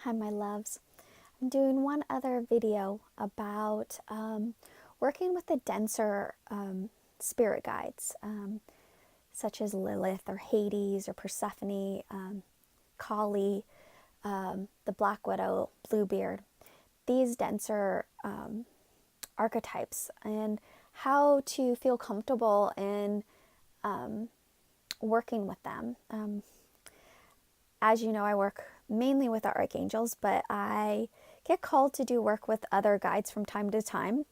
Hi, my loves. I'm doing one other video about working with the denser spirit guides, such as Lilith or Hades or Persephone, Kali, the Black Widow, Bluebeard. These denser archetypes, and how to feel comfortable in working with them. As you know, I work mainly with the archangels, but I get called to do work with other guides from time to time,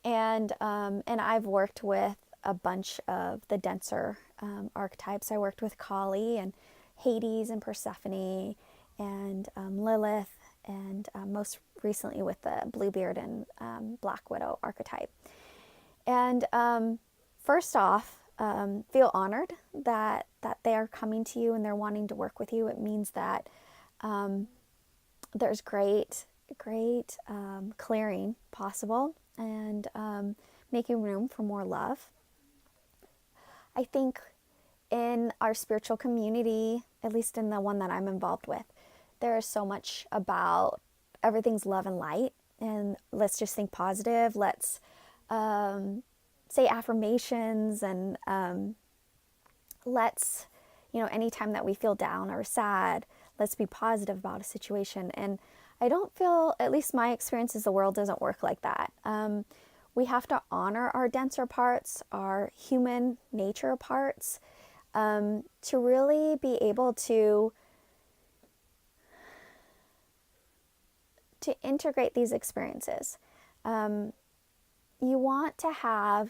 and I've worked with a bunch of the denser archetypes. I worked with Kali and Hades and Persephone and Lilith, and most recently with the Bluebeard and Black Widow archetype. And first off, feel honored that they are coming to you and they're wanting to work with you. It means that there's great clearing possible, and making room for more love. I think in our spiritual community, at least in the one that I'm involved with, there is so much about everything's love and light, and let's just think positive. Let's say affirmations, and let's, anytime that we feel down or sad, let's be positive about a situation. And I don't feel, at least my experience is, the world doesn't work like that. We have to honor our denser parts, our human nature parts, to really be able to integrate these experiences. You want to have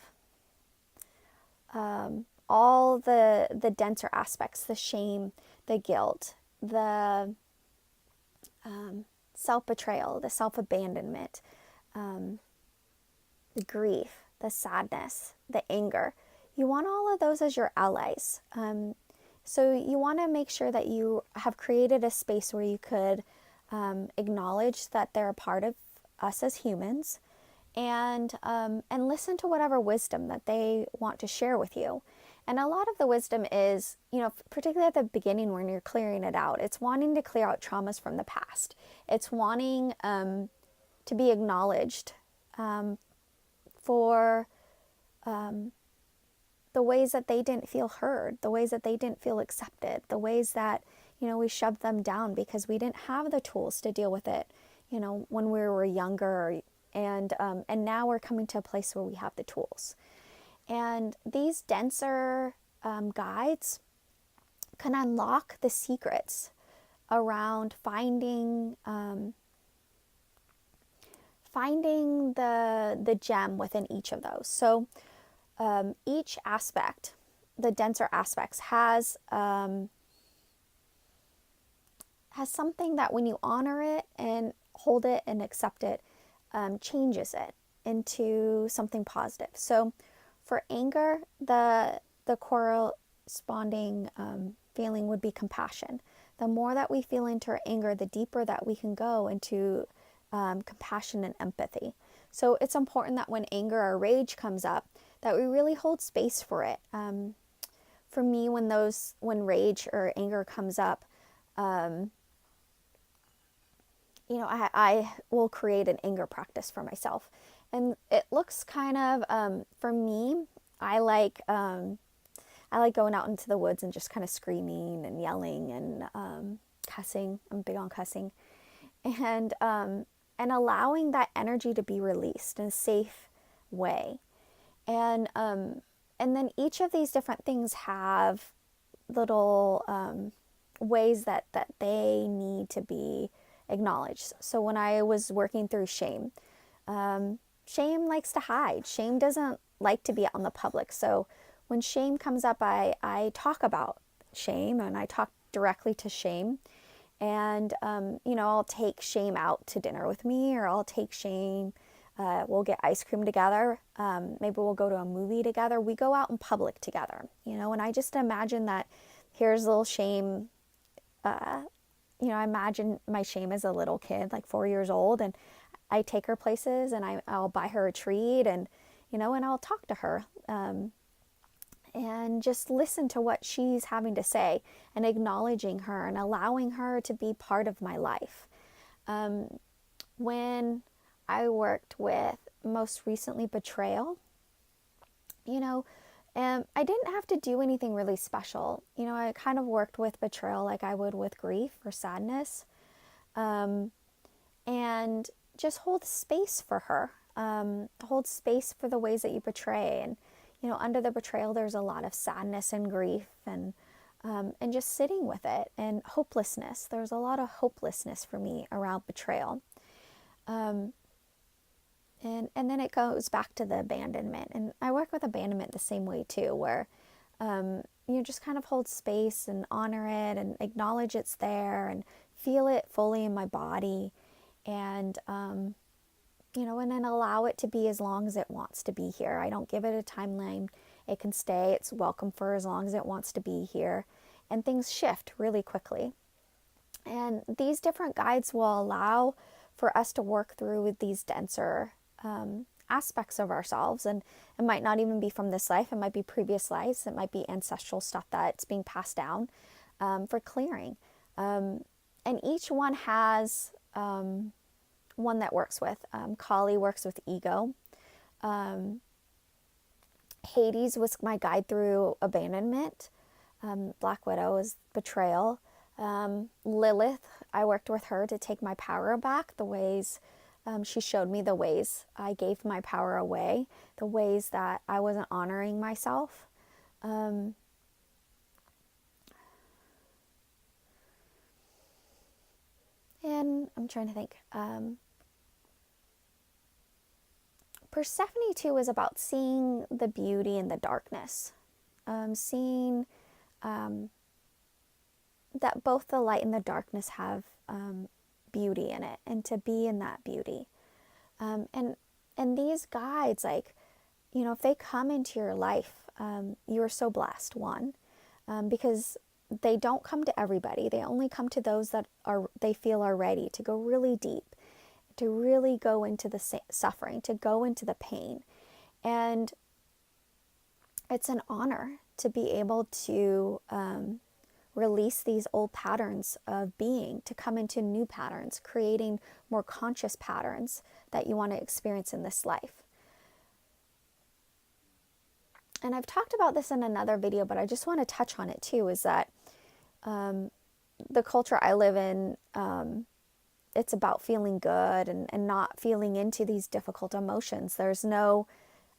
all the denser aspects, the shame, the guilt, the self-betrayal, the self-abandonment, the grief, the sadness, the anger. You want all of those as your allies. So you want to make sure that you have created a space where you could acknowledge that they're a part of us as humans, and listen to whatever wisdom that they want to share with you. And a lot of the wisdom is, particularly at the beginning when you're clearing it out, it's wanting to clear out traumas from the past. It's wanting to be acknowledged for the ways that they didn't feel heard, the ways that they didn't feel accepted, the ways that, we shoved them down because we didn't have the tools to deal with it, when we were younger. And now we're coming to a place where we have the tools. And these denser guides can unlock the secrets around finding the gem within each of those. So each aspect, the denser aspects, has something that when you honor it and hold it and accept it, changes it into something positive. So for anger, the corresponding feeling would be compassion. The more that we feel into our anger, the deeper that we can go into compassion and empathy. So it's important that when anger or rage comes up, that we really hold space for it. For me, when rage or anger comes up, I will create an anger practice for myself. And it looks kind of, for me, I like going out into the woods and just kind of screaming and yelling and cussing. I'm big on cussing. And allowing that energy to be released in a safe way. And then each of these different things have little ways that they need to be acknowledged. So when I was working through shame, shame likes to hide. Shame doesn't like to be out in the public. So when shame comes up, I talk about shame, and I talk directly to shame. And, I'll take shame out to dinner with me, or I'll take shame, we'll get ice cream together. Maybe we'll go to a movie together. We go out in public together, and I just imagine that here's a little shame. I imagine my shame as a little kid, like 4 years old, and I take her places, and I'll buy her a treat, and I'll talk to her, and just listen to what she's having to say, and acknowledging her and allowing her to be part of my life. When I worked with most recently betrayal, you know, I didn't have to do anything really special. You know, I kind of worked with betrayal like I would with grief or sadness, and just hold space for her, hold space for the ways that you betray. And, you know, under the betrayal, there's a lot of sadness and grief, and just sitting with it, and hopelessness. There's a lot of hopelessness for me around betrayal. And then it goes back to the abandonment. And I work with abandonment the same way too, where you just kind of hold space and honor it and acknowledge it's there and feel it fully in my body. And, you know, and then allow it to be as long as it wants to be here. I don't give it a timeline. It can stay. It's welcome for as long as it wants to be here. And things shift really quickly. And these different guides will allow for us to work through with these denser aspects of ourselves. And it might not even be from this life. It might be previous lives. It might be ancestral stuff that's being passed down for clearing. And each one has one that works with. Kali works with ego. Hades was my guide through abandonment. Black Widow is betrayal. Lilith, I worked with her to take my power back, the ways she showed me the ways I gave my power away, the ways that I wasn't honoring myself. And I'm trying to think. Persephone too is about seeing the beauty in the darkness, seeing that both the light and the darkness have beauty in it, and to be in that beauty. And these guides, like, you know, if they come into your life, you are so blessed, one, because they don't come to everybody. They only come to those that they feel are ready to go really deep, to really go into the suffering, to go into the pain. And it's an honor to be able to release these old patterns of being, to come into new patterns, creating more conscious patterns that you want to experience in this life. And I've talked about this in another video, but I just want to touch on it too, is that the culture I live in, it's about feeling good and not feeling into these difficult emotions. There's no,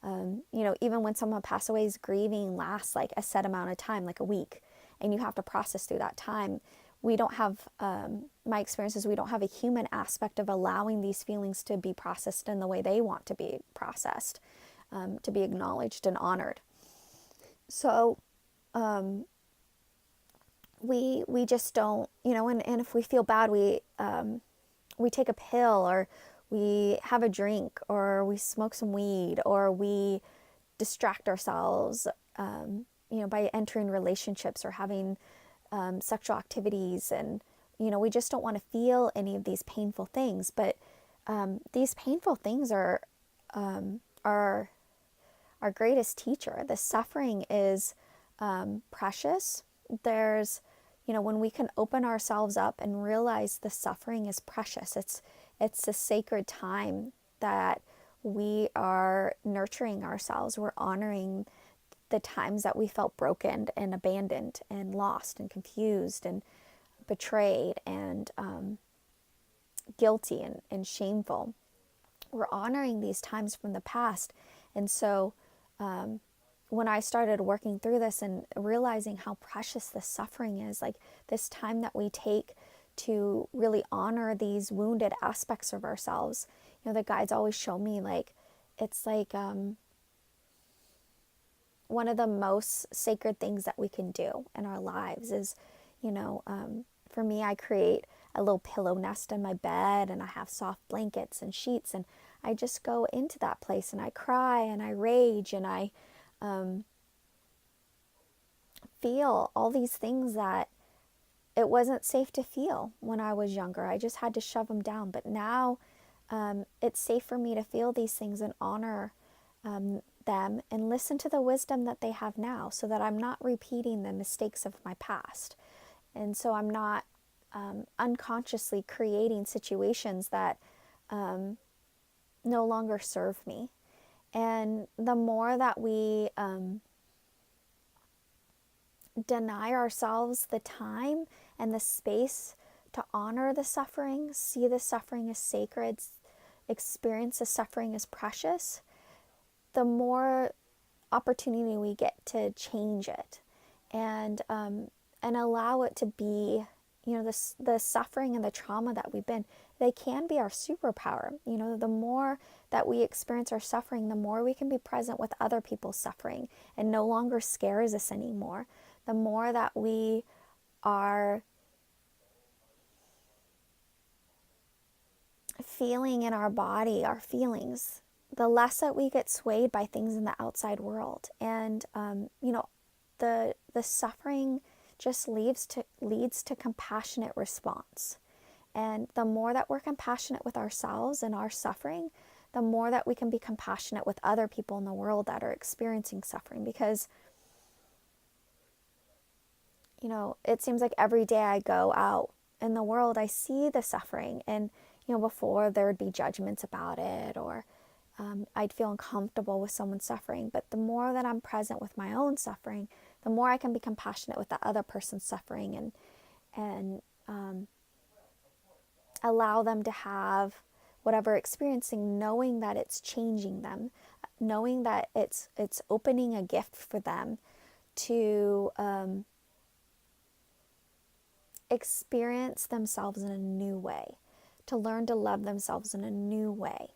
you know, even when someone passes away, grieving lasts like a set amount of time, like a week, and you have to process through that time. We don't have, my experience is we don't have a human aspect of allowing these feelings to be processed in the way they want to be processed, to be acknowledged and honored. So we just don't, you know, and if we feel bad, we take a pill, or we have a drink, or we smoke some weed, or we distract ourselves, you know, by entering relationships or having sexual activities. And, you know, we just don't want to feel any of these painful things. But these painful things are our greatest teacher. The suffering is precious. There's, you know, when we can open ourselves up and realize the suffering is precious, it's a sacred time that we are nurturing ourselves. We're honoring the times that we felt broken and abandoned and lost and confused and betrayed and guilty and shameful. We're honoring these times from the past. And so when I started working through this and realizing how precious this suffering is, like this time that we take to really honor these wounded aspects of ourselves, you know, the guides always show me, like, it's like one of the most sacred things that we can do in our lives is, you know, for me, I create a little pillow nest in my bed, and I have soft blankets and sheets, and I just go into that place and I cry and I rage and I feel all these things that it wasn't safe to feel when I was younger. I just had to shove them down. But now it's safe for me to feel these things and honor them and listen to the wisdom that they have now, so that I'm not repeating the mistakes of my past. And so I'm not unconsciously creating situations that no longer serve me. And the more that we deny ourselves the time and the space to honor the suffering, see the suffering as sacred, experience the suffering as precious, the more opportunity we get to change it and allow it to be, the suffering and the trauma that we've been, they can be our superpower. The more that we experience our suffering, the more we can be present with other people's suffering and no longer scares us anymore. The more that we are feeling in our body, our feelings, the less that we get swayed by things in the outside world. And, the suffering just leads to compassionate response. And the more that we're compassionate with ourselves and our suffering, the more that we can be compassionate with other people in the world that are experiencing suffering. Because, it seems like every day I go out in the world, I see the suffering. And, before there would be judgments about it, or I'd feel uncomfortable with someone suffering. But the more that I'm present with my own suffering, the more I can be compassionate with the other person's suffering and allow them to have whatever experiencing, knowing that it's changing them, knowing that it's opening a gift for them to experience themselves in a new way, to learn to love themselves in a new way.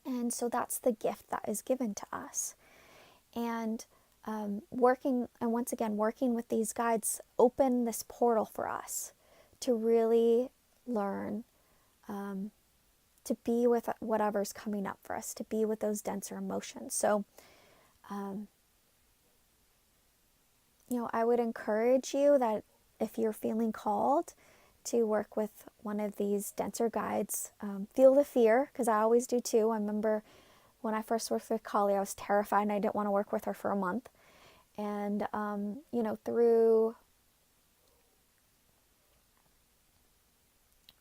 And so that's the gift that is given to us. And working with these guides open this portal for us to really learn to be with whatever's coming up for us, to be with those denser emotions. So, I would encourage you that if you're feeling called to work with one of these denser guides, feel the fear, because I always do too. I remember when I first worked with Kali, I was terrified and I didn't want to work with her for a month. And, through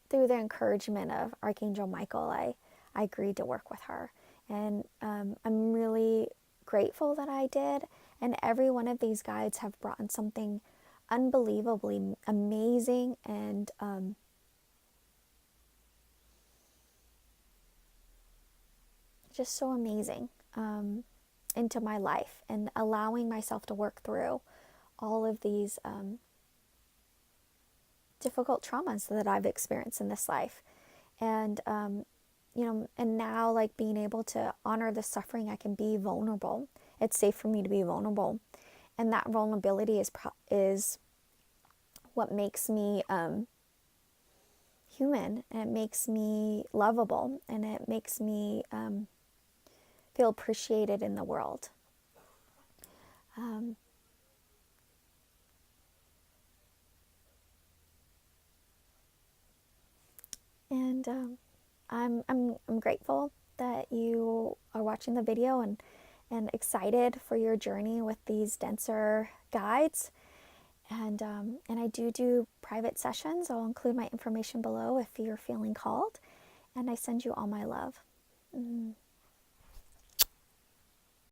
the encouragement of Archangel Michael, I agreed to work with her. And I'm really grateful that I did. And every one of these guides have brought in something unbelievably amazing and just so amazing into my life, and allowing myself to work through all of these difficult traumas that I've experienced in this life. And and now, like, being able to honor the suffering, I can be vulnerable. It's safe for me to be vulnerable, and that vulnerability is what makes me human, and it makes me lovable, and it makes me feel appreciated in the world. And I'm grateful that you are watching the video and excited for your journey with these denser guides. And I do private sessions. I'll include my information below if you're feeling called. And I send you all my love.